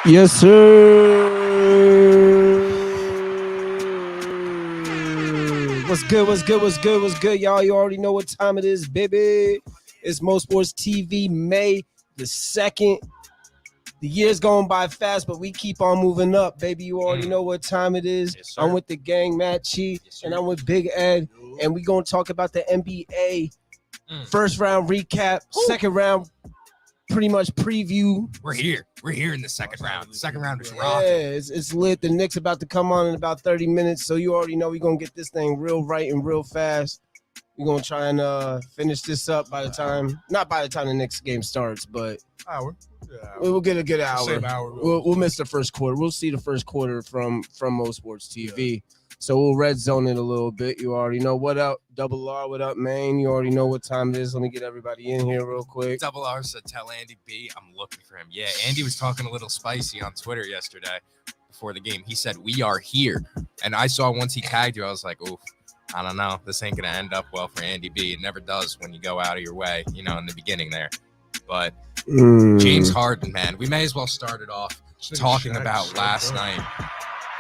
Yes, sir. What's good? What's good? What's good? What's good, y'all? You already know what time it is, baby. It's MoSports TV, May the 2nd. The year's going by fast, but we keep on moving up, baby. You already know what time it is. Yes, I'm with the gang, Matt Chi, and I'm with Big Ed, and we're going to talk about the NBA first round recap, second round pretty much preview. We're here. We're here in the second round. The second round is Yeah, rocking. it's lit. The Knicks about to come on in about 30 minutes, so you already know we're going to get this thing real right and real fast. We're going to try and finish this up by the time, not by the time the next game starts, but hour. We'll get a good hour. Same hour. We'll miss the first quarter. We'll see the first quarter from MoSports TV. Yeah. So we'll red zone it a little bit. You already know. What up, Double R? What up, man? You already know what time it is. Let me get everybody in here real quick. Double R said, tell Andy B I'm looking for him. Yeah, Andy was talking a little spicy on Twitter yesterday before the game. He said, we are here. And I saw once he tagged you, I was like, oof, I don't know. This ain't going to end up well for Andy B. It never does when you go out of your way, in the beginning there. But James Harden, man, we may as well start it off talking about last night.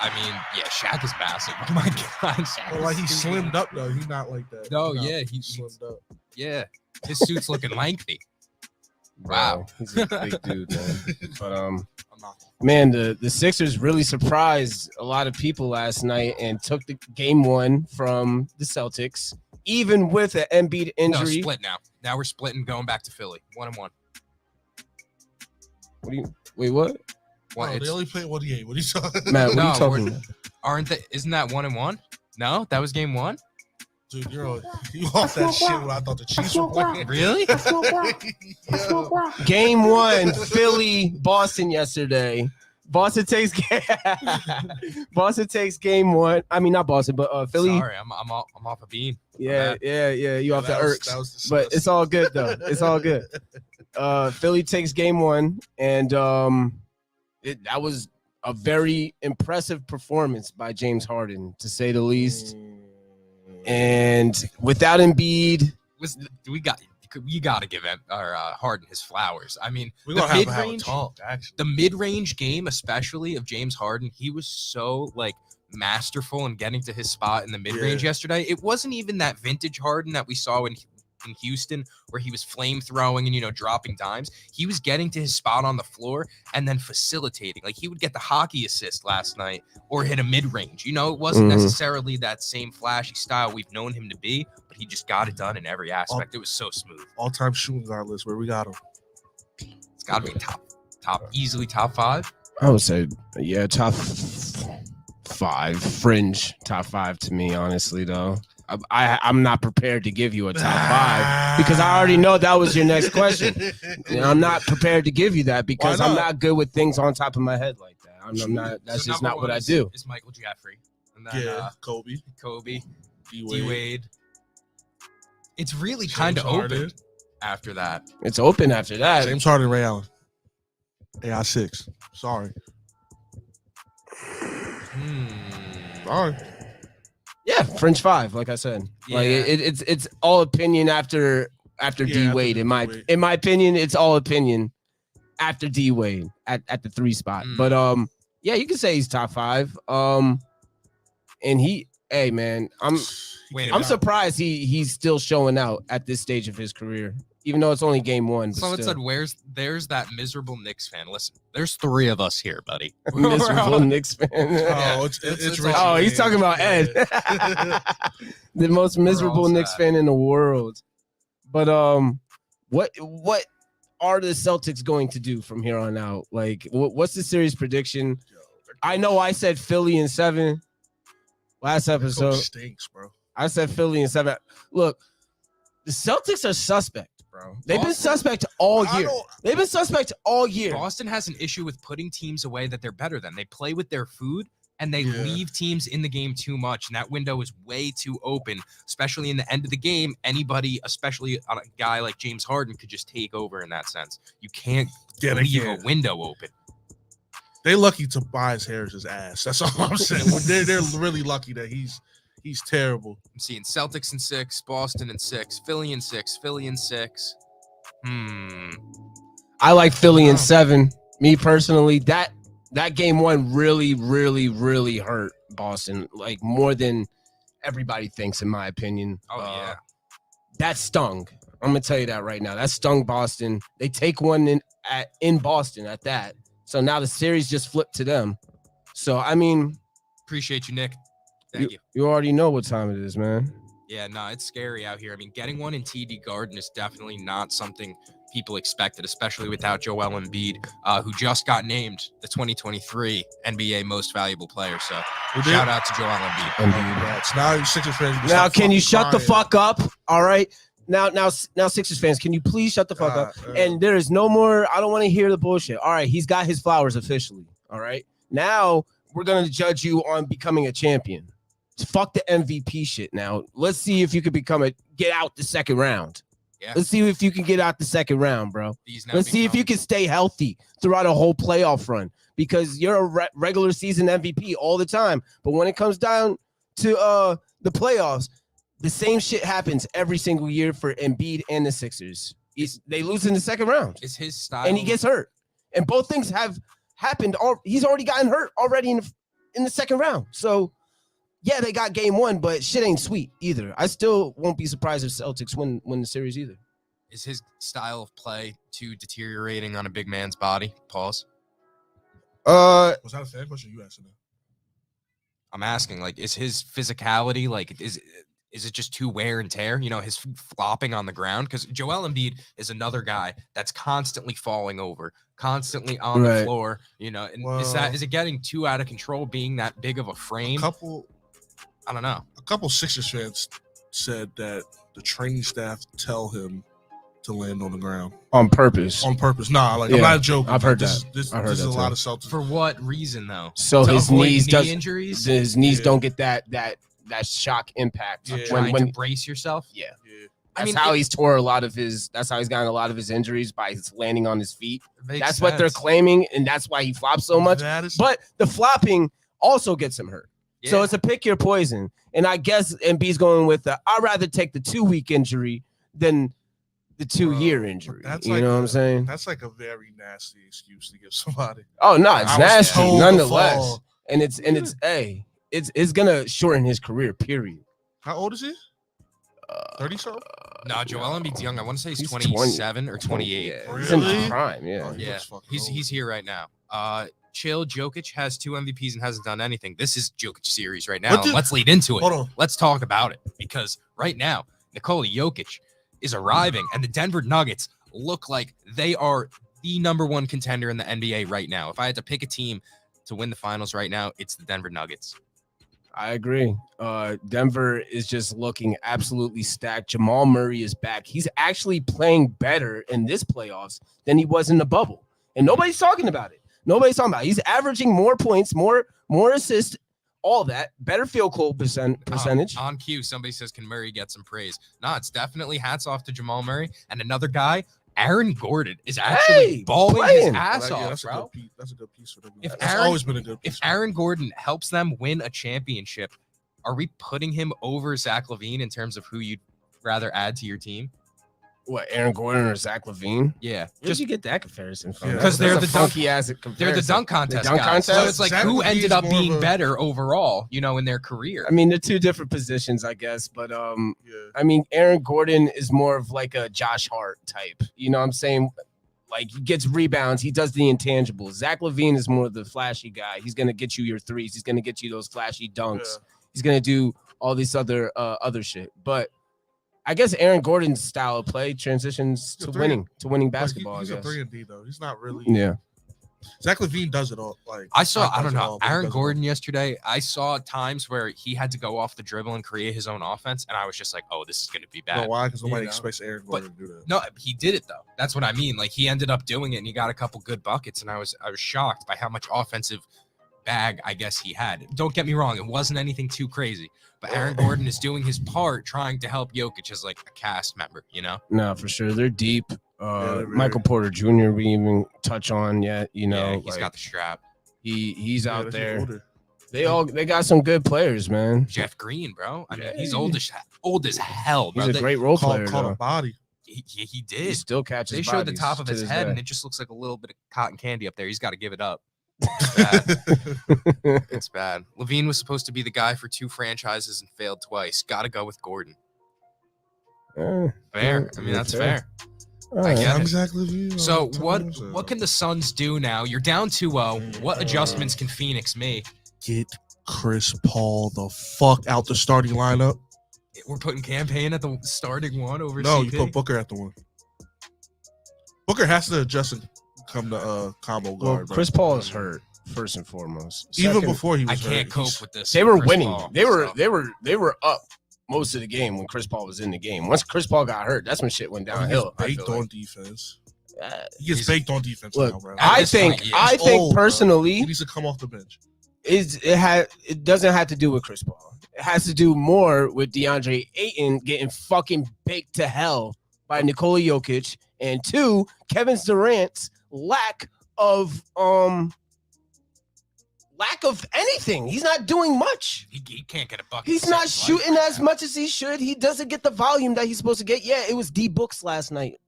I mean, yeah, Shaq is massive. Oh my God, Shaq. Well, like he slimmed up though. He's not like that. No, yeah, he slimmed up. Yeah, his suit's looking lengthy. Wow, he's a big dude, man. But man, the Sixers really surprised a lot of people last night and took the game one from the Celtics, even with an Embiid injury. No, split now. Now we're splitting, going back to Philly, 1-1. Wait, what? They only played one game. What are you talking? Matt, what are you talking about? Isn't that 1-1? No, that was game one. Dude, you off that shit when I thought the Chiefs were playing. Really? Game one, Philly, Boston yesterday. Boston takes game one. I mean, not Boston, but Philly. Sorry, I'm off a bean. Yeah. You off the irks, but it's all good though. It's all good. Philly takes game one, and that was a very impressive performance by James Harden, to say the least. And without Embiid, you got to give Harden his flowers. I mean, we're gonna have a talk. Actually, the mid-range game, especially of James Harden, he was so masterful in getting to his spot in the mid-range yesterday. It wasn't even that vintage Harden that we saw in Houston, where he was flame throwing and dropping dimes. He was getting to his spot on the floor and then facilitating. Like he would get the hockey assist last night or hit a mid-range. It wasn't necessarily that same flashy style we've known him to be, but he just got it done in every aspect. It was so smooth. All-time shooting guard list, where we got him. It's got to be easily top five. I would say, yeah, top five, fringe top five to me, honestly, though. I'm not prepared to give you a top five because I already know that was your next question. I'm not prepared to give you that because I'm not good with things on top of my head like that. I'm not. That's just not what I do. It's Michael Jeffrey. And then, Kobe, D-Wade. It's really kind of open after that. It's open after that. James Harden, Ray Allen. AI 6. Sorry. Sorry. Yeah, Fringe 5, like I said. Yeah. Like it's all opinion after D-Wade. In my opinion, it's all opinion after D-Wade at the 3 spot. But yeah, you can say he's top 5. And hey man, I'm surprised he's still showing out at this stage of his career, even though it's only game one. Someone said, there's that miserable Knicks fan. Listen, there's 3 of us here, buddy. Miserable Knicks fan. Oh, he's talking about Ed. The most miserable Knicks fan in the world. But what are the Celtics going to do from here on out? Like, what's the series prediction? I know I said Philly in 7 last episode. Stinks, bro. I said Philly in 7. Look, the Celtics are suspect, bro. They've been suspect all year. They've been suspect all year. Boston has an issue with putting teams away that they're better than. They play with their food, and they leave teams in the game too much, and that window is way too open, especially in the end of the game. Anybody, especially a guy like James Harden, could just take over in that sense. You can't leave a window open. They lucky Tobias Harris's ass. That's all I'm saying. They're really lucky that he's terrible. I'm seeing Celtics in 6, Boston in 6, Philly in 6, Philly in 6. I like Philly in 7. Me personally, that that game one really, really, really hurt Boston, like more than everybody thinks, in my opinion. Oh, yeah. That stung. I'm gonna tell you that right now. That stung Boston. They take one in Boston at that. So now the series just flipped to them. So I mean, appreciate you, Nick. Thank you. You already know what time it is, man. Yeah, no, it's scary out here. I mean, getting one in TD Garden is definitely not something people expected, especially without Joel Embiid, who just got named the 2023 NBA Most Valuable Player. So shout out to Joel Embiid. Now, Sixers fans. Now, can you shut the fuck up? All right. Now, Sixers fans, can you please shut the fuck up? And there is no more. I don't want to hear the bullshit. All right, he's got his flowers officially. All right. Now we're gonna judge you on becoming a champion. Fuck the MVP shit. Now let's see if you could get out the second round. Yeah. Let's see if you can get out the second round, bro. Let's see if you can stay healthy throughout a whole playoff run, because you're a regular season MVP all the time. But when it comes down to the playoffs, the same shit happens every single year for Embiid and the Sixers. They lose in the second round. It's his style. And he gets hurt. And both things have happened. He's already gotten hurt already in the second round. So, yeah, they got game one, but shit ain't sweet either. I still won't be surprised if Celtics win the series either. Is his style of play too deteriorating on a big man's body? Pause. Was that a fair question? You asking that? I'm asking, like, is his physicality, like, is it just too wear and tear? You know, his flopping on the ground? Because Joel Embiid is another guy that's constantly falling over, constantly on the floor. You know, and is it getting too out of control being that big of a frame? I don't know. A couple Sixers fans said that the training staff tell him to land on the ground on purpose. On purpose. Nah, like, I'm not joking. I've heard that. This is a lot of Celtics. For what reason though? So his knees injuries. His knees don't get that shock impact. Yeah. Trying to brace yourself. Yeah. That's how he's tore a lot of his. That's how he's gotten a lot of his injuries, by landing on his feet. That's what they're claiming, and that's why he flops so much. But the flopping also gets him hurt. Yeah. So it's a pick your poison. And I guess Embiid's going with I'd rather take the 2-week injury than the 2-year injury. You know what I'm saying? That's like a very nasty excuse to give somebody. Oh no, it's nasty nonetheless. And it's gonna shorten his career, period. How old is he? 30 something? No, Joel Embiid's young. I want to say he's 27 or 28. Yeah. Really? He's in his prime, yeah. He's here right now. Chill, Jokic has 2 MVPs and hasn't done anything. This is Jokic series right now. Let's lead into it. Hold on. Let's talk about it, because right now, Nikola Jokic is arriving, and the Denver Nuggets look like they are the #1 contender in the NBA right now. If I had to pick a team to win the finals right now, it's the Denver Nuggets. I agree. Denver is just looking absolutely stacked. Jamal Murray is back. He's actually playing better in this playoffs than he was in the bubble, and nobody's talking about it. He's averaging more points, more assists, all that. Better field goal percentage. On cue, somebody says, can Murray get some praise? No, it's definitely hats off to Jamal Murray. And another guy, Aaron Gordon, is actually balling his ass off, bro. That's a good piece for them. That's always been a good piece. If Aaron Gordon helps them win a championship, are we putting him over Zach LaVine in terms of who you'd rather add to your team? What, Aaron Gordon or Zach LaVine? Yeah. Just you get that comparison from? Because they're the funky ass comparison. They're the dunk contest guys. So it's like, Zach who ended up being better overall, you know, in their career? I mean, they're two different positions, I guess. But I mean, Aaron Gordon is more of like a Josh Hart type. You know what I'm saying? Like, he gets rebounds, he does the intangibles. Zach LaVine is more of the flashy guy. He's gonna get you your threes, he's gonna get you those flashy dunks. He's gonna do all this other shit. But I guess Aaron Gordon's style of play transitions to winning basketball. He's a 3-and-D though. He's not really. Yeah. Zach LaVine does it all. Like, I don't know. Aaron Gordon yesterday, I saw times where he had to go off the dribble and create his own offense, and I was just like, "Oh, this is going to be bad." No, why? Because nobody expects Aaron Gordon to do that. No, he did it though. That's what I mean. Like, he ended up doing it, and he got a couple good buckets, and I was shocked by how much offensive bag I guess he had. Don't get me wrong; it wasn't anything too crazy. But Aaron Gordon is doing his part, trying to help Jokic as like a cast member, you know? No, for sure. They're deep. Michael Porter Jr. we didn't even touch on yet. You know, he's got the strap. He's out there. They got some good players, man. Jeff Green, bro. I mean, he's old as hell, bro. He's a great role player. Caught a body. He did. He still catches. They showed the top of his head, and it just looks like a little bit of cotton candy up there. He's got to give it up. It's bad. Levine was supposed to be the guy for 2 franchises and failed twice. Got to go with Gordon. Fair. I mean, that's fair. I get it. Exactly. So what can the Suns do now? You're down 2-0. What adjustments can Phoenix make? Get Chris Paul the fuck out the starting lineup. We're putting Campaign at the starting one over No, CP? you put Booker at the one. Booker has to adjust and come to combo guard. Chris Paul is hurt first and foremost. Even before he was I can't hurt, cope with this. They were Chris winning. Paul, They were up most of the game when Chris Paul was in the game. Once Chris Paul got hurt, that's when shit went downhill. He gets baked on defense. He gets baked on defense now, bro. I think personally, he needs to come off the bench. It doesn't have to do with Chris Paul. It has to do more with DeAndre Ayton getting fucking baked to hell by Nikola Jokic, and 2, Kevin Durant's lack of anything. He's not doing much. He can't get a bucket. He's not shooting as much as he should. He doesn't get the volume that he's supposed to get. Yeah, it was D Books last night.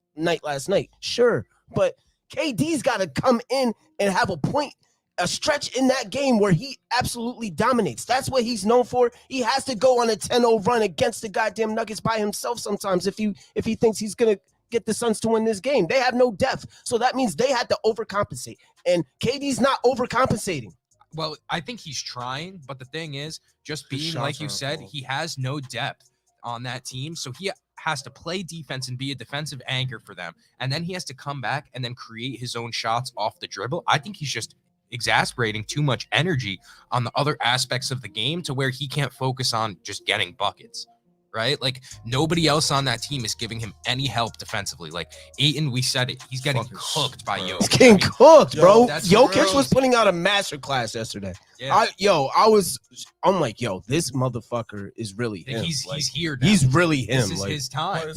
Sure, but KD's got to come in and have a stretch in that game where he absolutely dominates. That's what he's known for. He has to go on a 10-0 run against the goddamn Nuggets by himself sometimes if he thinks he's gonna get the Suns to win this game. They have no depth, so that means they had to overcompensate, and KD's not overcompensating. Well, I think he's trying, but the thing is, just being like you said, he has no depth on that team, so he has to play defense and be a defensive anchor for them, and then he has to come back and then create his own shots off the dribble. I think he's just exasperating too much energy on the other aspects of the game to where he can't focus on just getting buckets, right? Like, nobody else on that team is giving him any help defensively. Like, Ayton, we said it, he's getting cooked by Jokic. He's getting cooked, bro. Jokic gross. Was putting out a masterclass yesterday. Yeah. I'm like, this motherfucker is really him. He's here now. He's really him. This is his time.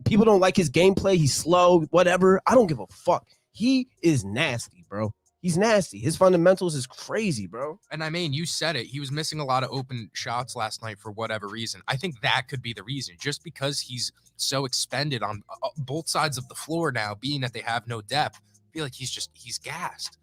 People don't like his gameplay. He's slow, whatever. I don't give a fuck. He is nasty, bro. He's nasty. His fundamentals is crazy, bro. And I mean, you said it. He was missing a lot of open shots last night for whatever reason. I think that could be the reason. Just because he's so expended on both sides of the floor now, being that they have no depth, I feel like he's gassed.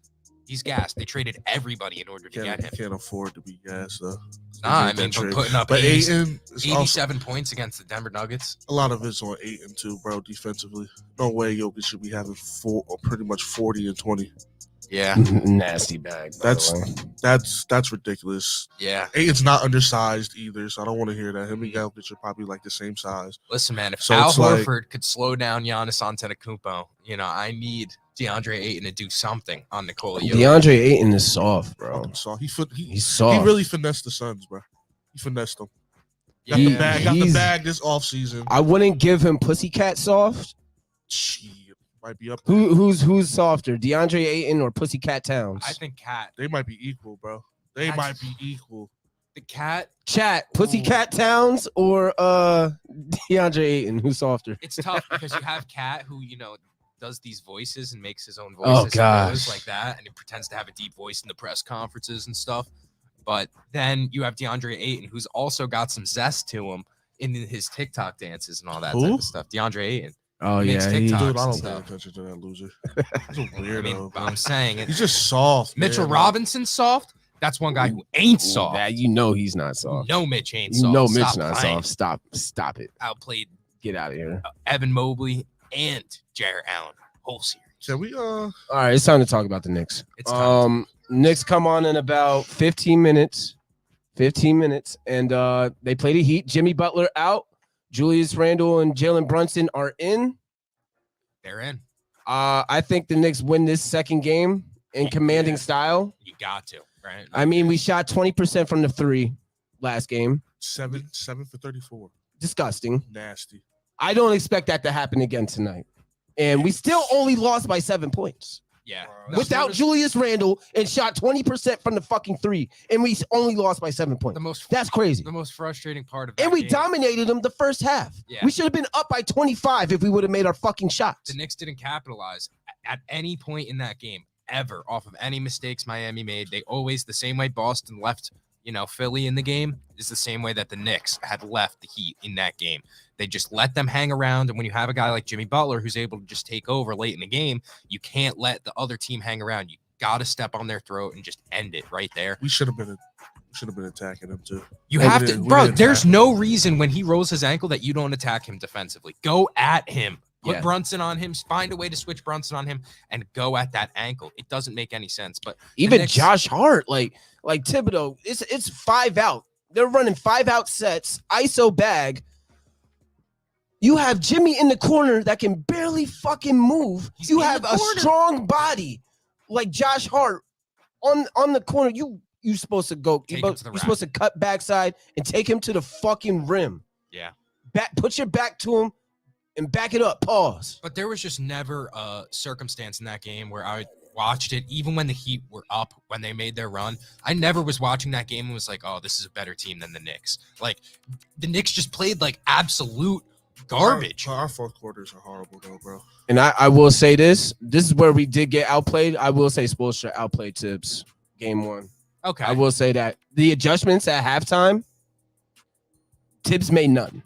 He's gassed. They traded everybody in order to get him. Can't afford to be gassed, though. Nah, I mean, putting up 87 points against the Denver Nuggets. A lot of it's on Ayton, too, bro, defensively. No way Jokic should be having pretty much 40 and 20. Yeah, nasty bag. That's ridiculous. Yeah, Ayton's not undersized either, so I don't want to hear that. Him and Jokic are probably like the same size. Listen, man, if Al Horford could slow down Giannis Antetokounmpo, I need DeAndre Ayton to do something on Nikola Jokic. DeAndre Ayton is soft, bro. He's soft. He really finessed the Suns, bro. He finessed them. Got the bag this offseason. I wouldn't give him pussycat soft. Might be up there. Who's softer, DeAndre Ayton or Pussycat Towns? I think Cat. They might be equal, bro. They might be equal. The Cat. Chat, Pussycat Towns or DeAndre Ayton? Who's softer? It's tough because you have Cat who, does these voices and makes his own voices. Oh, gosh. Like that, and he pretends to have a deep voice in the press conferences and stuff. But then you have DeAndre Ayton, who's also got some zest to him in his TikTok dances and all that type of stuff. DeAndre Ayton. Oh, yeah. Dude, I don't pay attention to that loser. He's a weirdo. I'm saying it. He's just soft. Mitchell Robinson's soft. That's one guy who ain't soft. He's not soft. No, Mitch ain't soft. No, Mitch not soft. Stop it. Outplayed. Get out of here. Evan Mobley and Jarrett Allen. Whole series. Can we? All right, it's time to talk about the Knicks. It's time. Knicks come on in about 15 minutes. 15 minutes, and they play the Heat. Jimmy Butler out. Julius Randle and Jalen Brunson are in. They're in. I think the Knicks win this second game in commanding style. You got to, right? I mean, we shot 20% from the three last game. 7 for 34. Disgusting. Nasty. I don't expect that to happen again tonight. And we still only lost by 7 points. Yeah. Without Julius Randle and shot 20% from the fucking three. And we only lost by 7 points. That's crazy. The most frustrating part of that And we game, dominated them the first half. Yeah. We should have been up by 25 if we would have made our fucking shots. The Knicks didn't capitalize at any point in that game ever off of any mistakes Miami made. They always, the same way Boston left, Philly in the game, is the same way that the Knicks had left the Heat in that game. They just let them hang around. And when you have a guy like Jimmy Butler who's able to just take over late in the game, you can't let the other team hang around. You got to step on their throat and just end it right there. We should have been attacking him too. You have to, bro. There's no reason when he rolls his ankle that you don't attack him defensively. Go at him. Put Brunson on him. Find a way to switch Brunson on him and go at that ankle. It doesn't make any sense. But even Josh Hart, like Thibodeau, it's 5 out. They're running 5 out sets, ISO bag. You have Jimmy in the corner that can barely fucking move. You have a strong body like Josh Hart on the corner. You supposed to go. You're supposed to cut backside and take him to the fucking rim. Yeah. Put your back to him and back it up. Pause. But there was just never a circumstance in that game where I watched it, even when the Heat were up, when they made their run. I never was watching that game and was like, oh, this is a better team than the Knicks. Like, the Knicks just played like absolute garbage. Our fourth quarters are horrible, though, bro. And I will say this. This is where we did get outplayed. I will say Spoelstra outplayed Tibbs game 1. Okay. I will say that. The adjustments at halftime, Tibbs made none.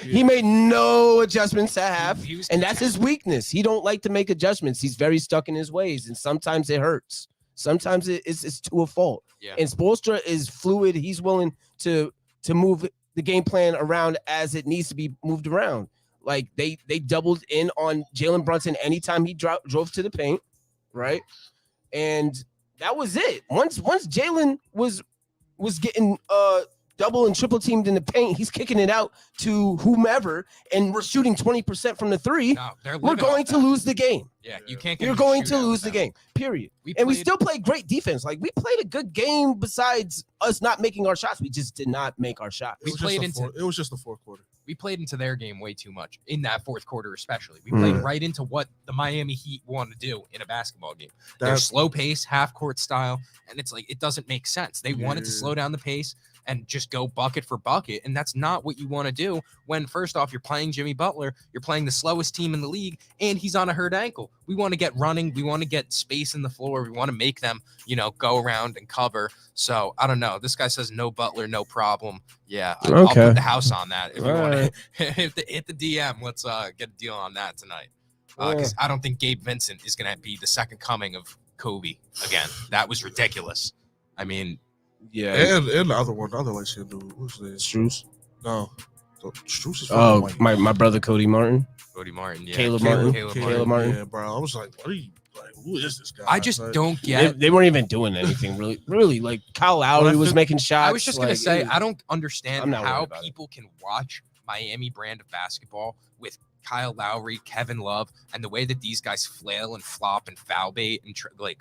He made no adjustments at half, and that's his weakness. He don't like to make adjustments. He's very stuck in his ways, and sometimes it hurts. Sometimes it's to a fault. Yeah. And Spoelstra is fluid. He's willing to move the game plan around as it needs to be moved around. Like they doubled in on Jalen Brunson anytime he drove to the paint, right? And that was it. Once Jalen was getting double and triple teamed in the paint, he's kicking it out to whomever, and we're shooting 20% from the 3. No, we're going to lose the game. Yeah, you can't. You're going to lose the game. Period. We still played great defense. Like we played a good game. Besides us not making our shots, we just did not make our shots. It was just the fourth quarter. We played into their game way too much in that fourth quarter, especially. We played right into what the Miami Heat want to do in a basketball game. They're slow pace, half court style, and it's like it doesn't make sense. They wanted to slow down the pace and just go bucket for bucket, and that's not what you want to do when, first off, you're playing Jimmy Butler, you're playing the slowest team in the league, and he's on a hurt ankle. We want to get running, we want to get space in the floor, we want to make them, go around and cover. So, I don't know. This guy says no Butler, no problem. Yeah, I'll put the house on that if you want to hit the DM. Let's get a deal on that tonight. Because I don't think Gabe Vincent is going to be the second coming of Kobe again. That was ridiculous. I mean, yeah, and the other light skinned dude, what's this? Strus? No, Strus is. My brother Cody Martin. Cody Martin, yeah. Caleb Martin. Yeah, bro. I was like, what are you? Like, who is this guy? I just don't get. They weren't even doing anything really. Like Kyle Lowry was making shots. I was just gonna say, I don't understand how people can watch Miami brand of basketball with Kyle Lowry, Kevin Love, and the way that these guys flail and flop and foul bait and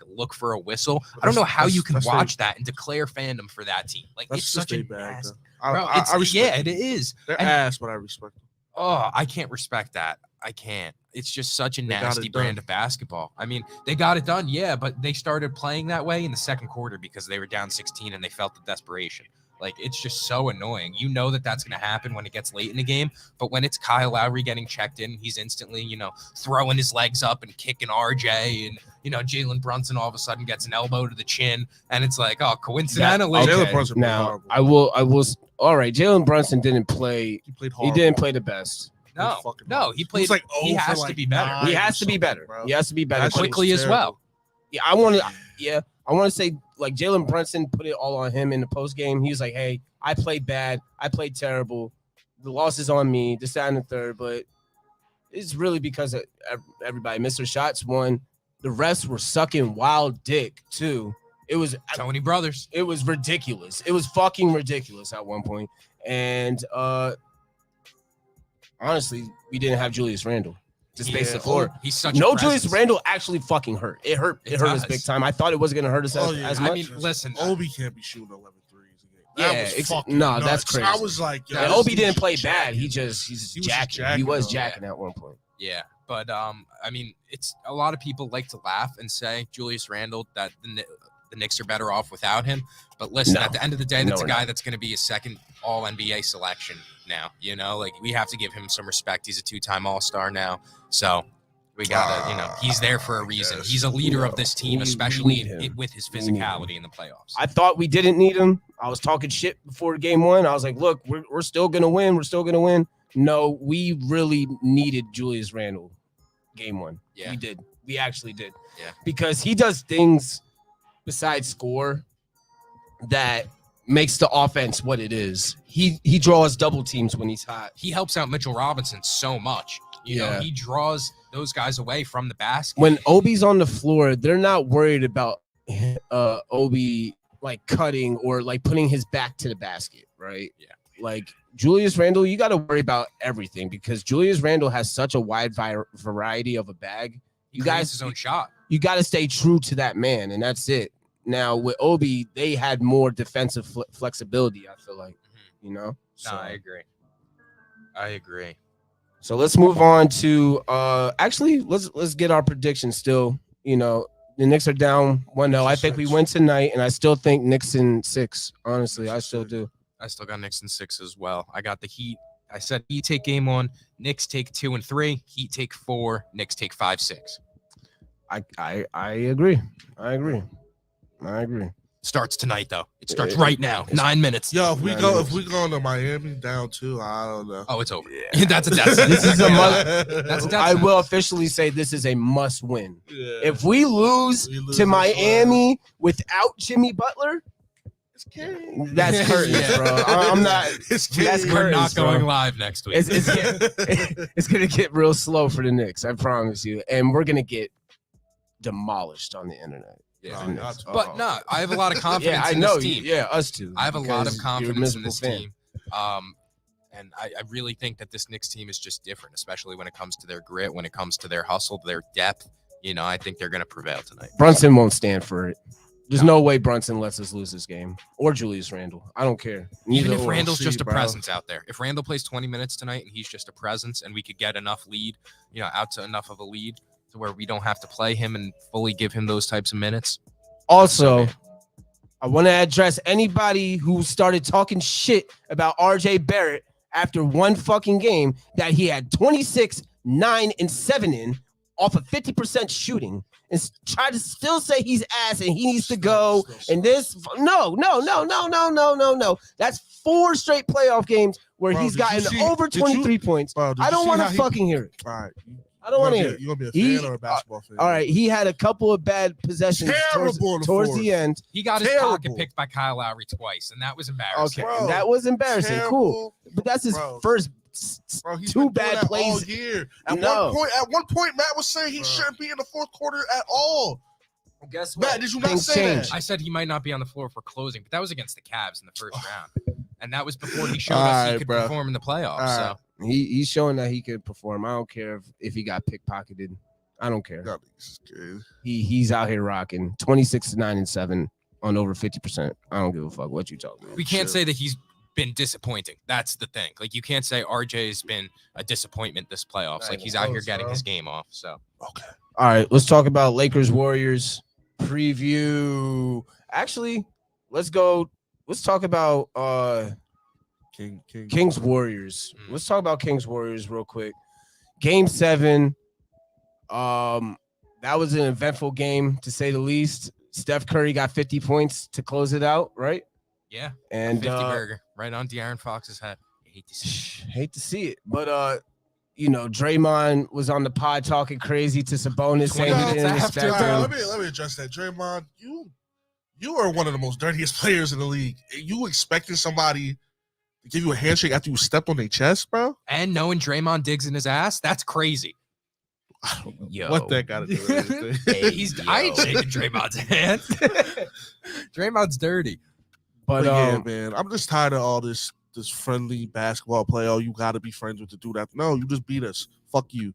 look for a whistle. I don't know how you can watch that and declare fandom for that team. Like, it's such a bad. It is. They're ass, but I respect them. Oh, I can't respect that. I can't. It's just such a nasty brand of basketball. I mean, they got it done, yeah, but they started playing that way in the second quarter because they were down 16 and they felt the desperation. Like, it's just so annoying. You know that's going to happen when it gets late in the game, but when it's Kyle Lowry getting checked in, he's instantly, throwing his legs up and kicking RJ, and, Jalen Brunson all of a sudden gets an elbow to the chin, and it's like, oh, coincidentally. Jalen Brunson now, I will. All right, Jalen Brunson didn't play. He didn't play the best. No, he played. He has to be better. He has to be better. He has to be better quickly as well. Yeah, I want to say, like, Jalen Brunson put it all on him in the post game. He was like, "Hey, I played bad. I played terrible. The loss is on me. This, that, and the third." But it's really because of everybody missed their shots. One, the rest were sucking wild dick. Two, it was Tony Brothers. It was ridiculous. It was fucking ridiculous at one point. And honestly, we didn't have Julius Randle to space the floor. He's such Julius Randle actually fucking hurt. It hurt us big time. I thought it wasn't gonna hurt us as much. I mean, listen, Obi can't be shooting 11 threes Yeah, again. that's crazy. I was like, Obi didn't play bad. He's jacking. He was jacking at one point. Yeah, but I mean, it's a lot of people like to laugh and say Julius Randle that the Knicks are better off without him. But listen, at the end of the day, that's a guy that's going to be a second All-NBA selection now. Like, we have to give him some respect. He's a 2-time All-Star now. So we got to, he's there for a reason. He's a leader of this team, especially with his physicality in the playoffs. I thought we didn't need him. I was talking shit before game 1. I was like, look, we're still going to win. We're still going to win. No, we really needed Julius Randle game 1. Yeah. We did. We actually did. Yeah. Because he does things besides score that makes the offense what it is. He draws double teams when he's hot. He helps out Mitchell Robinson so much. You know, he draws those guys away from the basket. When Obi's on the floor, they're not worried about Obi like cutting or like putting his back to the basket, right? Yeah. Like Julius Randle, you got to worry about everything because Julius Randle has such a wide variety of a bag. He creates his own shot. You got to stay true to that man, and that's it. Now with Obi, they had more defensive flexibility. I feel like, you know. No, I agree. So let's move on to actually let's get our predictions still. You know, the Knicks are down 1-0. I think we win tonight, and I still think Knicks in 6. Honestly, I still do. I still got Knicks in 6 as well. I got the Heat. I said Heat take game 1, Knicks take 2 and 3, Heat take 4, Knicks take 5-6. I agree. I agree. Starts tonight though. It starts right now. 9 minutes. Yo, if we go to Miami down 2, I don't know. Oh, it's over. Yeah. That's a death. This is a must. That's a death. I will officially say this is a must win. Yeah. If we lose to Miami without Jimmy Butler, that's curtains, bro. I'm not. We're not going live next week. It's gonna get real slow for the Knicks. I promise you, and we're gonna get demolished on the internet. Yeah, but no, I have a lot of confidence in this team. Yeah, us too. I have a lot of confidence in this team. And I really think that this Knicks team is just different, especially when it comes to their grit, when it comes to their hustle, their depth. You know, I think they're going to prevail tonight. Brunson won't stand for it. There's no way Brunson lets us lose this game, or Julius Randle. I don't care. Even if Randle's just a presence out there. If Randle plays 20 minutes tonight and he's just a presence and we could get enough lead, you know, out to enough of a lead to where we don't have to play him and fully give him those types of minutes. Also, I want to address anybody who started talking shit about RJ Barrett after one fucking game that he had 26, 9, and 7 in off of 50% shooting and try to still say he's ass and he needs to go. And this, no. That's 4 straight playoff games where he's gotten over 23 points. I don't want to fucking hear it. All right. I don't want to hear it. You gonna be a fan or a basketball fan? All right, he had a couple of bad possessions towards the end. He got his pocket picked by Kyle Lowry twice, and that was embarrassing. Okay, that was embarrassing. Cool, but that's his first 2 bad plays all year. At one point, Matt was saying he shouldn't be in the fourth quarter at all. Well, guess what? Matt, did you not say that? I said he might not be on the floor for closing, but that was against the Cavs in the first round, and that was before he showed us he could perform in the playoffs. So. He's showing that he could perform. I don't care if he got pickpocketed. I don't care. He's out here rocking 26, 9, and 7 on over 50%. I don't give a fuck what you talking about. We can't say that he's been disappointing. That's the thing. Like you can't say RJ's been a disappointment this playoffs. Like he's out here getting his game off. So okay. All right, let's talk about Lakers Warriors preview. Actually, let's talk about Kings Warriors. Let's talk about Kings Warriors real quick. Game 7. That was an eventful game to say the least. Steph Curry got 50 points to close it out, right? Yeah. And 50 burger right on De'Aaron Fox's head. Hate to see it. But you know, Draymond was on the pod talking crazy to Sabonis saying he didn't respect him. Let me address that. Draymond, you are one of the most dirtiest players in the league. You expecting somebody to give you a handshake after you stepped on their chest, bro? And knowing Draymond digs in his ass, that's crazy. I don't know what that got to do with anything. I ain't shaking Draymond's hand. Draymond's dirty. But yeah, man, I'm just tired of all this friendly basketball play. Oh, you got to be friends with the dude. No, you just beat us. Fuck you.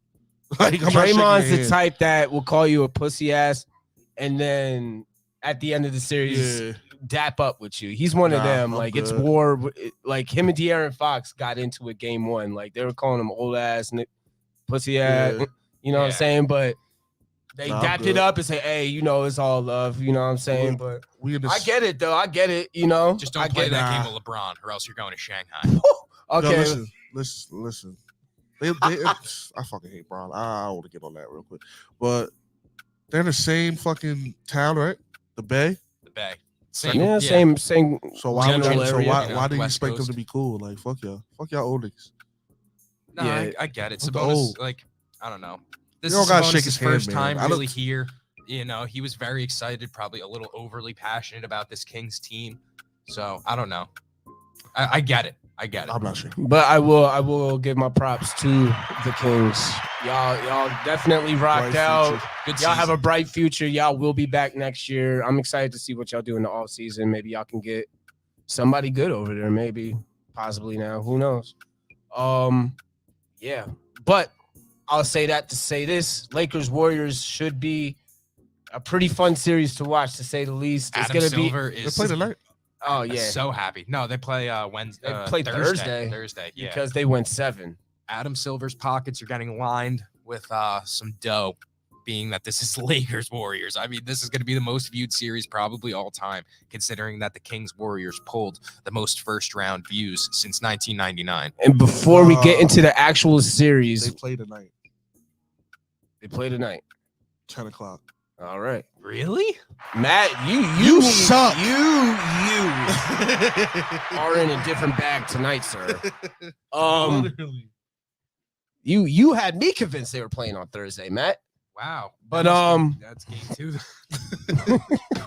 Like, Draymond's the type that will call you a pussy ass, and then at the end of the series, dap up with you. He's one of them. Like it's war. Like him and De'Aaron Fox got into it game 1. Like they were calling him old ass and pussy ass. You know what I'm saying? But they dapped it up and say, hey, you know, it's all love. You know what I'm saying? But I get it, though. I get it, you know. Just don't play that game with LeBron or else you're going to Shanghai. Okay. No, listen. I fucking hate Bron. I want to get on that real quick. But they're in the same fucking town, right? The Bay? The Bay. Same. So why do you expect them to be cool? Like, fuck y'all. Fuck y'all old niggas. No, I get it. Suppose, like, I don't know. This You don't is gotta shake his his hand, first man. time I don't- really here. You know, he was very excited, probably a little overly passionate about this Kings team. So I don't know. I get it. I get it. I'm not sure. But I will give my props to the Kings. Y'all definitely rocked Bright out. future. Good Y'all have season. a bright future. Y'all will be back next year. I'm excited to see what y'all do in the off season. Maybe y'all can get somebody good over there. Maybe, possibly now. Who knows? Yeah. But I'll say that to say this: Lakers Warriors should be a pretty fun series to watch, to say the least. It's Adam gonna Silver They is play tonight. Oh I'm yeah, so happy. No, they play Wednesday. They play Thursday. Thursday, yeah. because they went 7. Adam Silver's pockets are getting lined with some dough, being that this is Lakers Warriors. I mean, this is going to be the most viewed series probably all time, considering that the Kings Warriors pulled the most first round views since 1999. And before we get into the actual series, They play tonight, they play tonight. 10 o'clock. All right, Really? Matt, You suck. You are in a different bag tonight, sir. Literally. You had me convinced they were playing on Thursday, Matt. Wow. But, that's game 2.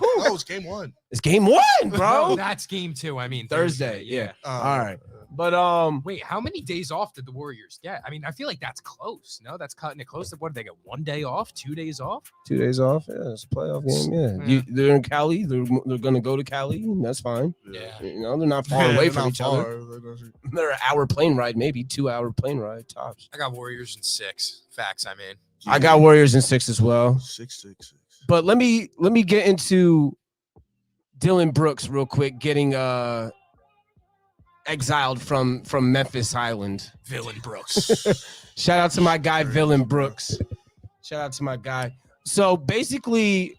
Oh, it's game 1. It's game 1, bro. No, that's game 2. I mean Thursday, yeah. Uh, All right. But Wait, how many days off did the Warriors get? I mean, I feel like that's close. No, that's cutting it close. What did they get? 1 day off? 2 days off? 2 days off. Yeah, it's a playoff game. Yeah, they're in Cali. They're gonna go to Cali. And that's fine. Yeah. You know, they're not far away from each other. other. They're an hour plane ride, maybe 2-hour plane ride tops. I got Warriors in 6. Facts, I mean. I got Warriors in 6 as well. 666. But let me get into Dylan Brooks real quick, getting exiled from Memphis Island. Villain Brooks. Shout out to my guy Dylan Brooks. Shout out to my guy. So basically,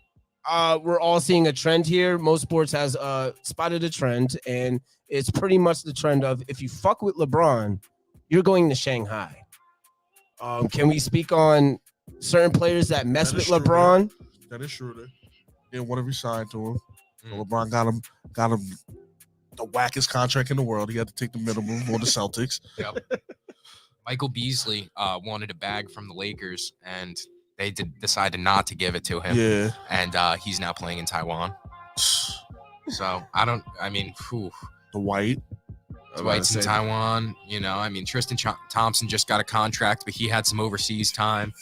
we're all seeing a trend here. MoSports has spotted a trend, and it's pretty much the trend of if you fuck with LeBron, you're going to Shanghai. Can we speak on certain players that mess That with is true, LeBron? That is true. They didn't want to resign to him. So Mm. LeBron got him the wackest contract in the world. He had to take the minimum for the Celtics. Yep. Michael Beasley wanted a bag from the Lakers, and they decided not to give it to him. Yeah. And he's now playing in Taiwan. So The white. Dwight's in Taiwan. You know, I mean, Tristan Thompson just got a contract, but he had some overseas time.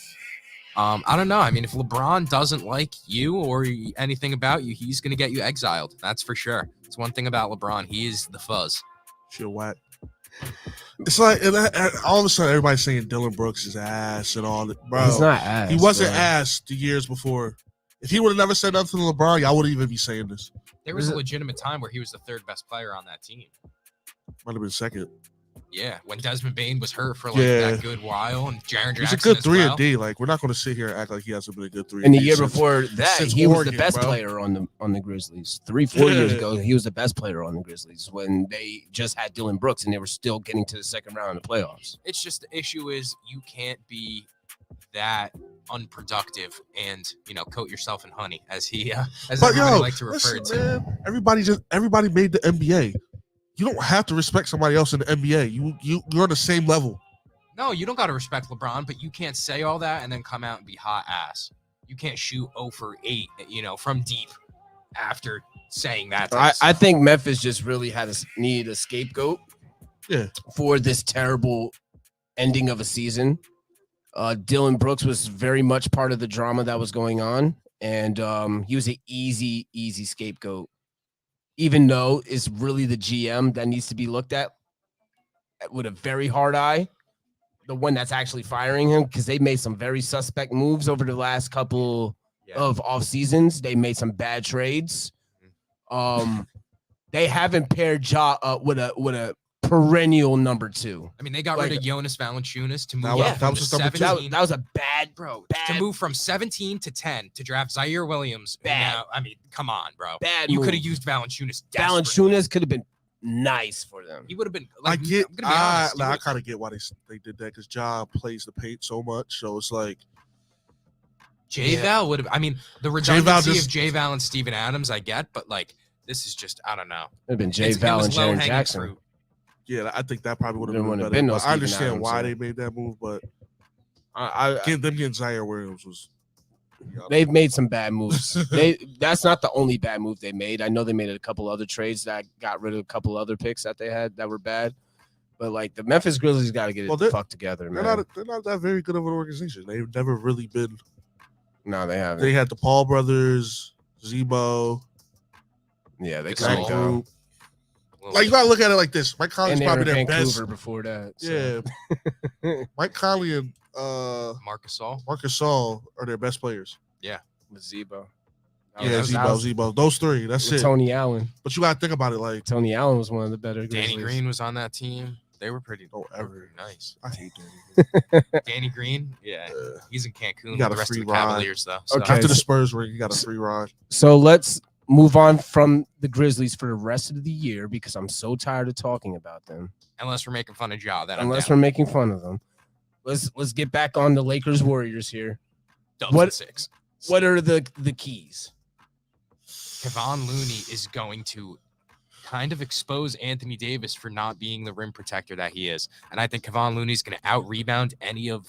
I don't know. I mean, if LeBron doesn't like you or anything about you, he's going to get you exiled. That's for sure. It's one thing about LeBron. He is the fuzz. Shit whack. It's like and all of a sudden everybody's saying Dylan Brooks is ass and all that. Bro, He's not ass. he wasn't bro. ass the years before. If he would have never said nothing to LeBron, y'all wouldn't even be saying this. There was a legitimate time where he was the 3rd best player on that team. Might have been second. Yeah, when Desmond Bane was hurt for Yeah. that good while, and Jaren Jackson He's a good as 3 well. and D. Like we're not going to sit here and act like he hasn't been a good 3 And the D year since- before that, since he was Oregon, the best bro. player on the Grizzlies. 3-4 years ago, he was the best player on the Grizzlies when they just had Dylan Brooks and they were still getting to the second round of the playoffs. It's just the issue is you can't be that unproductive and coat yourself in honey, as he as But everybody yo, like to refer listen, to. man, everybody made the NBA. You don't have to respect somebody else in the NBA. You're on the same level. No, you don't got to respect LeBron, but you can't say all that and then come out and be hot ass. You can't shoot 0 for 8, from deep after saying that. I think Memphis just really needed a scapegoat for this terrible ending of a season. Dylan Brooks was very much part of the drama that was going on, and he was an easy scapegoat. Even though it's really the GM that needs to be looked at with a very hard eye, the one that's actually firing him, because they made some very suspect moves over the last couple of off seasons. They made some bad trades. They haven't paired Ja up with a perennial number 2. I mean, they got rid of Jonas Valanciunas to move that was just number 2. 17. That was a bad to move from 17 to 10 to draft Zaire Williams. Bad. Now, I mean, come on, bro. Bad You move. could have used Valanciunas. Valanciunas could have been nice for them. He would have been. I Like, get. I'm gonna be honest, he I, like, I would've- kind of get why they did that because Ja plays the paint so much. So it's like, JVale would have. I mean, the I understand redundancy why of they JVale and Steven Adams, I get, but like this is just I don't know. It'd have been It Val was and Jaren low-hanging Jackson. fruit. Yeah, I think that probably would have There been wouldn't better. have been no but I Steven understand Adams, why so. they made that move, but Getting Zaire Williams was. They've made some bad moves. That's not the only bad move they made. I know they made a couple other trades that got rid of a couple other picks that they had that were bad. But like the Memphis Grizzlies got to get it the fuck together, man. They're not that very good of an organization. They've never really been. No, they haven't. They had the Paul brothers, Zebo. Yeah, they kind of go. Like you gotta look at it like this. Mike Conley's probably their Vancouver best. Before that. So. Yeah, Mike Conley and Marcus Gasol are their best players. Yeah, with Zebo. Zebo. Those three. That's it. Tony Allen. But you gotta think about it. Like Tony Allen was one of the better. Danny Green was on that team. They were pretty. Nice. I hate Danny Green. Danny Green. Yeah, he's in Cancun. Got with the rest of the Cavaliers though. So. Okay, after the Spurs ring, you got a free ride. So let's move on from the Grizzlies for the rest of the year because I'm so tired of talking about them. Unless we're making fun of Ja. Unless we're making fun of them. Let's get back on the Lakers Warriors here. What are the keys? Kevon Looney is going to kind of expose Anthony Davis for not being the rim protector that he is. And I think Kevon Looney is going to out-rebound any of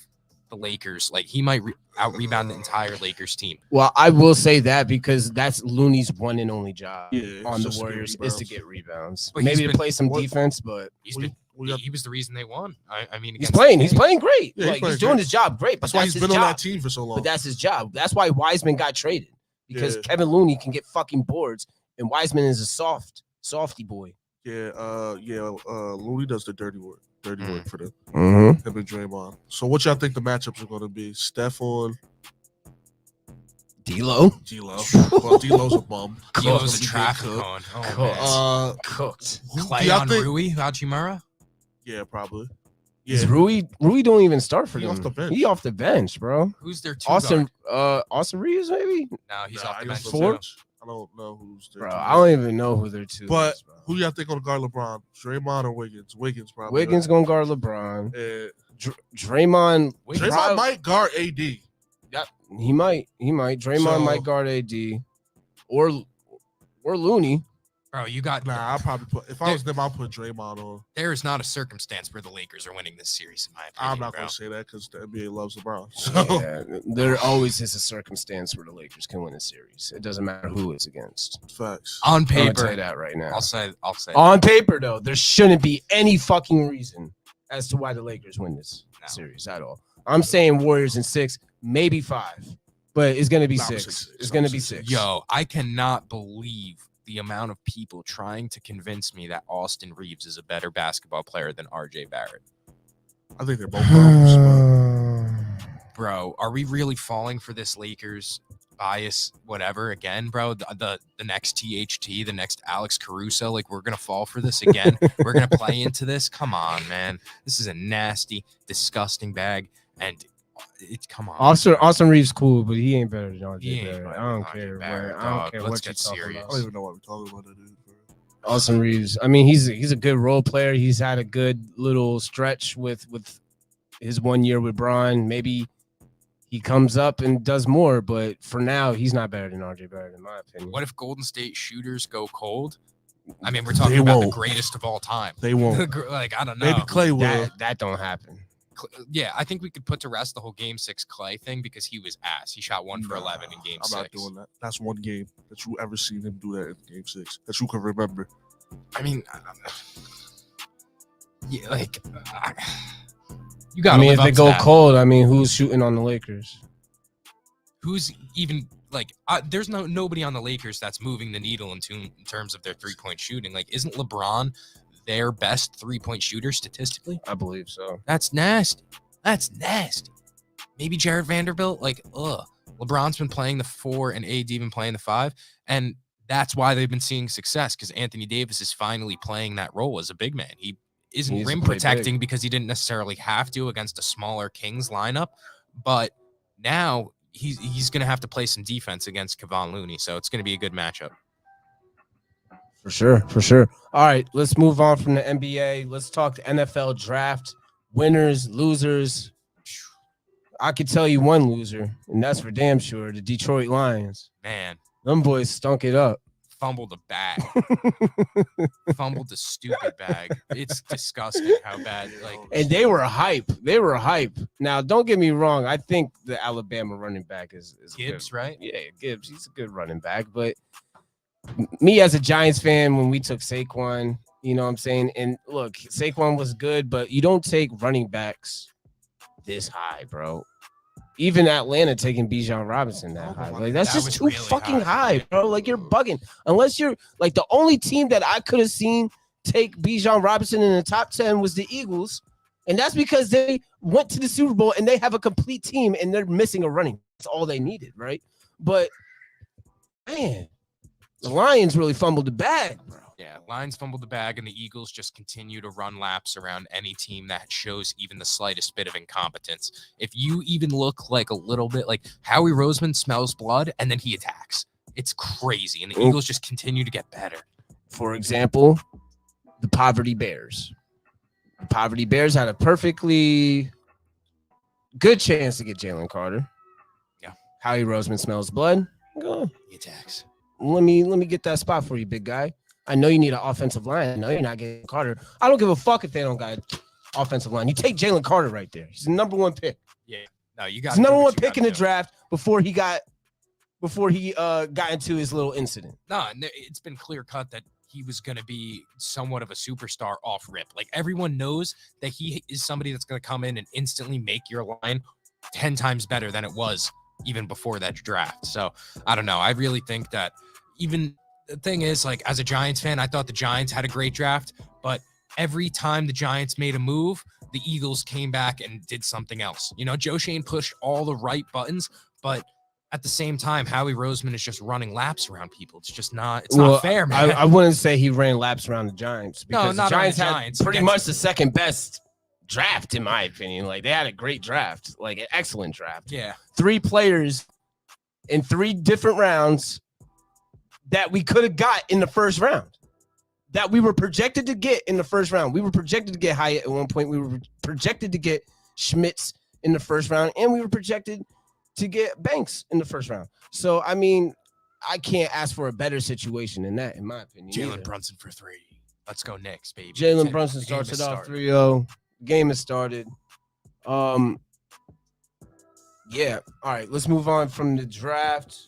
the Lakers. Like, he might out-rebound the entire Lakers team. Well, I will say that because that's Looney's one and only job on the Warriors is to get rebounds. But maybe to play some defense, but he was the reason they won. I mean, he's playing great. Yeah, he's doing his job great. That's why he's been on that team for so long. But that's his job. That's why Wiseman got traded because Kevin Looney can get fucking boards, and Wiseman is a softy boy. Looney does the dirty work for them. Mm-hmm. Him and Draymond. So what y'all think the matchups are going to be? Steph on D'Lo. Well, D'Lo's a bum. D'Lo's a traffic cone. Cooked. Clay on Rui Hachimura? Yeah, probably. Yeah. Rui don't even start for them. He off the bench, bro. Who's their two Austin Reeves, maybe? No, he's off the bench. I don't know who's there. Bro, I don't even know who their two But is, bro. Who y'all think gonna guard LeBron? Draymond or Wiggins? Wiggins probably. Wiggins gonna guard LeBron. Draymond might guard AD. Yeah, he might. Draymond might guard AD. Or Looney. Bro, you got. I'll probably put. If I was them, I'll put Draymond on. There is not a circumstance where the Lakers are winning this series, in my opinion. I'm not going to say that because the NBA loves LeBron. So. Yeah, there always is a circumstance where the Lakers can win a series. It doesn't matter who it's against. Facts. On paper, I'm gonna say that right now. I'll say. On paper, though, there shouldn't be any fucking reason as to why the Lakers win this series at all. I'm saying Warriors in 6, maybe 5, but it's gonna be 6. It's gonna be 6. Yo, I cannot believe the amount of people trying to convince me that Austin Reeves is a better basketball player than RJ Barrett. I think they're both problems. Bro, are we really falling for this Lakers bias, whatever, again, bro? The next THT, the next Alex Caruso, like, we're going to fall for this again? We're going to play into this? Come on, man. This is a nasty, disgusting bag, and come on. Austin Reeves cool, but he ain't better than RJ Barrett. I don't care. I don't care what you're talking about. I don't even know what we're talking about, dude. Austin Reeves. I mean, he's a good role player. He's had a good little stretch with his 1 year with Bron. Maybe he comes up and does more, but for now, he's not better than RJ Barrett, in my opinion. What if Golden State shooters go cold? I mean, we're talking about the greatest of all time. They won't. Like, I don't know. Maybe Clay will. That don't happen. Yeah, I think we could put to rest the whole Game 6 Clay thing because he was ass. He shot 1 for 11 in Game 6. I'm not doing that. That's one game that you ever seen him do that in Game 6 that you can remember. I mean, yeah, like you got. I mean, if they go cold, I mean, who's shooting on the Lakers? Who's even like? There's nobody on the Lakers that's moving the needle in terms of their 3-point shooting. Like, isn't LeBron their best 3-point shooter statistically? I believe so. That's nasty. Maybe Jared Vanderbilt. Like, LeBron's been playing the 4 and AD been playing the 5, and that's why they've been seeing success because Anthony Davis is finally playing that role as a big man. He isn't rim protecting because he didn't necessarily have to against a smaller Kings lineup, but now he's going to have to play some defense against Kevon Looney, so it's going to be a good matchup. For sure. All right, let's move on from the NBA. Let's talk the NFL draft. Winners, losers. I could tell you one loser, and that's for damn sure, the Detroit Lions. Man. Them boys stunk it up. fumbled a bag. Fumbled the stupid bag. It's disgusting how bad. Like, and they were hype. They were hype. Now, don't get me wrong. I think the Alabama running back is Gibbs, good. right? Yeah, Gibbs. He's a good running back. But me as a Giants fan, when we took Saquon, you know what I'm saying? And look, Saquon was good, but you don't take running backs this high, bro. Even Atlanta taking Bijan Robinson that high. Like, that's just too really fucking high, bro. Like, you're bugging. Unless you're like the only team that I could have seen take Bijan Robinson in the top 10 was the Eagles. And that's because they went to the Super Bowl and they have a complete team and they're missing a running. That's all they needed, right? But man, the Lions really fumbled the bag, bro. Yeah, Lions fumbled the bag, and the Eagles just continue to run laps around any team that shows even the slightest bit of incompetence. If you even look like a little bit like Howie Roseman smells blood, and then he attacks. It's crazy, and the Eagles just continue to get better. For example, the Poverty Bears. The Poverty Bears had a perfectly good chance to get Jalen Carter. Yeah. Howie Roseman smells blood. Go. He attacks. Let me get that spot for you, big guy. I know you need an offensive line. I know you're not getting Carter. I don't give a fuck if they don't got offensive line. You take Jalen Carter right there. He's the number one pick. Yeah. No, you got. He's the number one pick in the draft before he got into his little incident. No, it's been clear cut that he was going to be somewhat of a superstar off rip. Like, everyone knows that he is somebody that's going to come in and instantly make your line 10 times better than it was even before that draft. So I don't know. I really think that even the thing is, like, as a Giants fan, I thought the Giants had a great draft, but every time the Giants made a move, the Eagles came back and did something else. You know, Joe Shane pushed all the right buttons, but at the same time, Howie Roseman is just running laps around people. It's just not, not fair, man. I wouldn't say he ran laps around the Giants because the Giants had pretty much the second best draft, in my opinion. Like, they had a great draft, like an excellent draft. Yeah. 3 players in 3 different rounds that we could have got in the first round, that we were projected to get in the first round. We were projected to get Hyatt at one point. We were projected to get Schmitz in the first round, and we were projected to get Banks in the first round. So, I mean, I can't ask for a better situation than that, in my opinion. Jalen Brunson for 3. Let's go Knicks, baby. Jalen Brunson starts it off 3-0. Game has started. Yeah. All right, let's move on from the draft.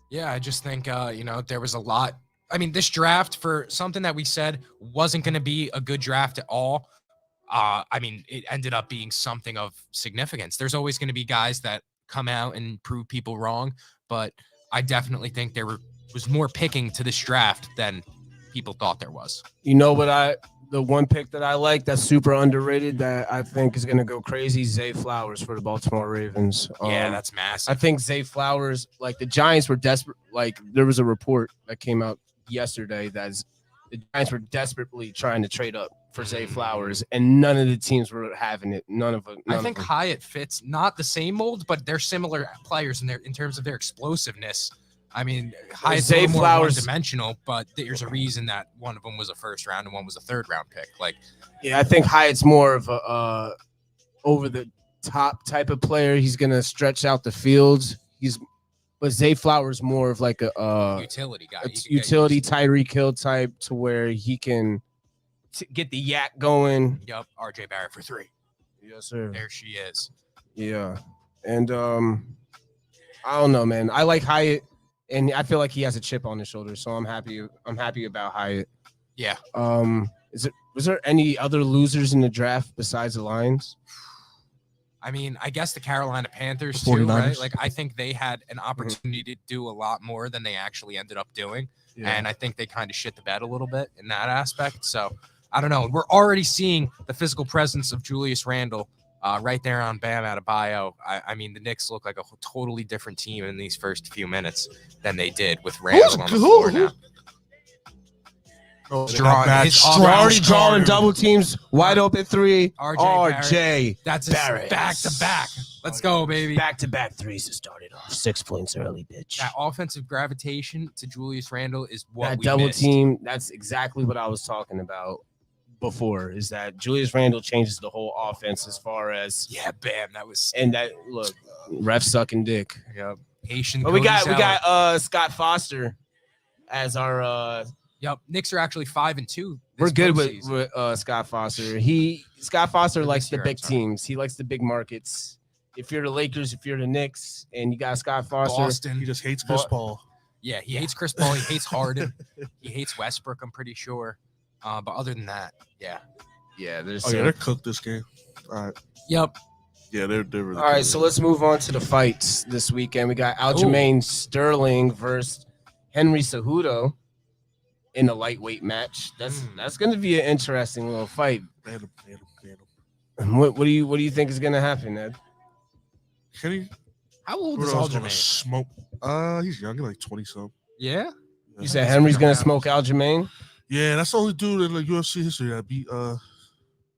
Yeah, I just think, there was a lot. I mean, this draft, for something that we said wasn't going to be a good draft at all, I mean, it ended up being something of significance. There's always going to be guys that come out and prove people wrong, but I definitely think there was more picking to this draft than people thought there was. You know what the one pick that I like that's super underrated that I think is going to go crazy, Zay Flowers for the Baltimore Ravens. Yeah, that's massive. I think Zay Flowers, like, the Giants were desperate. Like, there was a report that came out yesterday that the Giants were desperately trying to trade up for Zay Flowers, and none of the teams were having it. None of them. I think Hyatt fits not the same mold, but they're similar players in terms of their explosiveness. I mean, Hyatt's a little more one-dimensional, but there's a reason that one of them was a first round and one was a third round pick. Like, yeah, I think Hyatt's more of a over the top type of player. He's gonna stretch out the fields. But Zay Flowers more of like a utility guy, utility Tyreek Hill type, to where he can get the yak going. Yep, RJ Barrett for 3. Yes, sir. There she is. Yeah, and I don't know, man. I like Hyatt, and I feel like he has a chip on his shoulder, so I'm happy about Hyatt. Yeah. Was there any other losers in the draft besides the Lions? I mean, I guess the Carolina Panthers too, right? Like, I think they had an opportunity to do a lot more than they actually ended up doing. Yeah. And I think they kind of shit the bed a little bit in that aspect. So, I don't know. We're already seeing the physical presence of Julius Randle right there on Bam Adebayo. I mean, the Knicks look like a totally different team in these first few minutes than they did with Randle on the floor now. Already drawing double teams, wide open 3. RJ that's Barrett. Back to back. Let's go, baby. Back-to-back 3s to start it off. 6 points early, bitch. That offensive gravitation to Julius Randle is what that we double missed. Team. That's exactly what I was talking about before. Is that Julius Randle changes the whole offense as far as Bam. That was and that look, ref sucking dick. Yep. Patient. But we got Scott Foster as our. Yep, Knicks are actually 5-2. We're good with Scott Foster. Scott Foster likes the big teams. He likes the big markets. If you're the Lakers, if you're the Knicks, and you got Scott Foster, Boston, he just hates Chris Paul. Yeah, he hates Chris Paul. He hates Harden. He hates Westbrook. I'm pretty sure. But other than that, yeah. They're cooked this game. All right. Yep. Yeah, they're really. All right, so let's move on to the fights this weekend. We got Aljamain Sterling versus Henry Cejudo in a lightweight match. That's going to be an interesting little fight. Ban him. What do you think is going to happen, Ed? Kenny, how old is Aljamain? Smoke. He's young, like 20-something. Yeah. You said Henry's going to smoke Aljamain? Yeah, that's the only dude in the UFC history that beat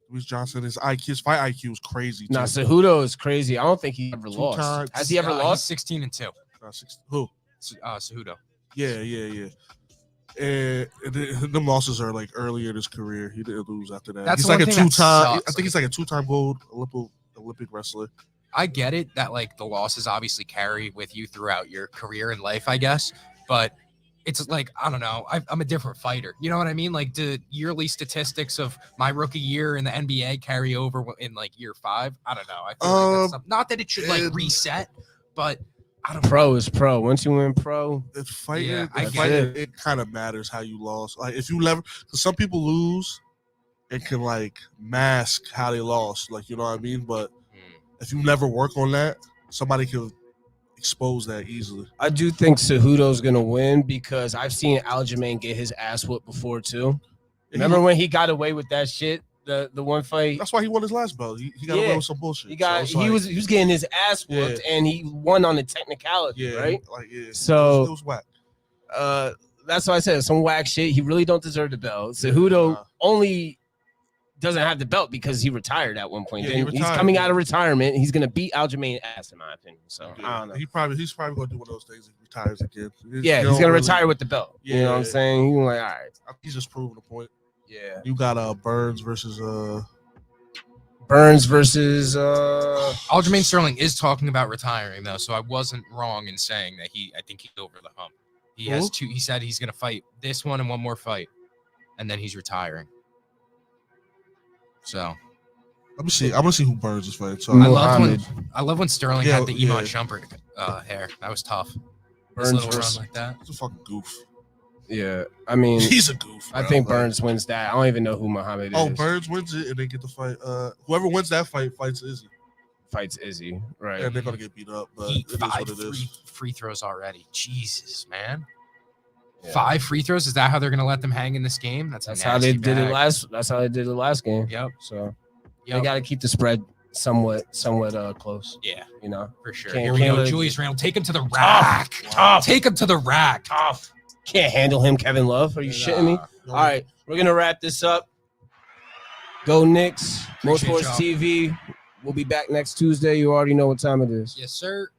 Luis Johnson. His fight IQ is crazy. Nah, Cejudo is crazy. I don't think he ever lost. Has he ever lost? He's 16-2. Who? Cejudo. Yeah. And them losses are like earlier in his career. He didn't lose after that. He's like a two-time. I think he's like a two-time gold Olympic wrestler. I get it that like the losses obviously carry with you throughout your career and life, I guess, but it's like, I don't know, I'm a different fighter. You know what I mean? Like the yearly statistics of my rookie year in the NBA carry over in like year 5. I don't know. I feel like that's not that it should like reset, but I don't know. Pro is pro. Once you win pro, it's fighting. Yeah, it kind of matters how you lost. Like if you never, because some people lose and can like mask how they lost. Like, you know what I mean? But if you never work on that, somebody can expose that easily. I do think Cejudo's gonna win because I've seen Aljamain get his ass whooped before too. Remember when he got away with that shit? The one fight. That's why he won his last belt. He got away with some bullshit. He was getting his ass whooped and he won on the technicality, right? So it was whack. That's why I said some whack shit. He really don't deserve the belt. Cejudo only doesn't have the belt because he retired at one point. He's coming out of retirement. He's gonna beat Aljamain ass, in my opinion. So I don't know. He's probably gonna do one of those things. He retires again. He's gonna retire with the belt. You know what I'm saying? He's like, all right. He's just proving a point. Yeah. You got Burns versus Aljamain Sterling is talking about retiring though, so I wasn't wrong in saying that I think he's over the hump. He said he's gonna fight this one and one more fight, and then he's retiring. So let me see. I'm gonna see who Burns is fighting. So I love when Sterling had the Iman Shumpert hair. That was tough. Burns little run like that. He's a fucking goof. Yeah, I mean, he's a goof. I think Burns wins that. I don't even know who Muhammad is. Oh, Burns wins it, and they get the fight. Whoever wins that fight fights Izzy. Right? And they're gonna get beat up. But it is what it is. Free throws already. Jesus, man. Yeah. 5 free throws. Is that how they're gonna let them hang in this game? That's how they did it last. That's how they did it last game. Yep. So they got to keep the spread somewhat close. Yeah, you know, for sure. Here we go. Julius Randle, take him to the rack. Tough. Take him to the rack. Tough. Can't handle him, Kevin Love. Are you shitting me? All right, we're gonna wrap this up. Go Knicks. MoSports TV. We'll be back next Tuesday. You already know what time it is. Yes, sir.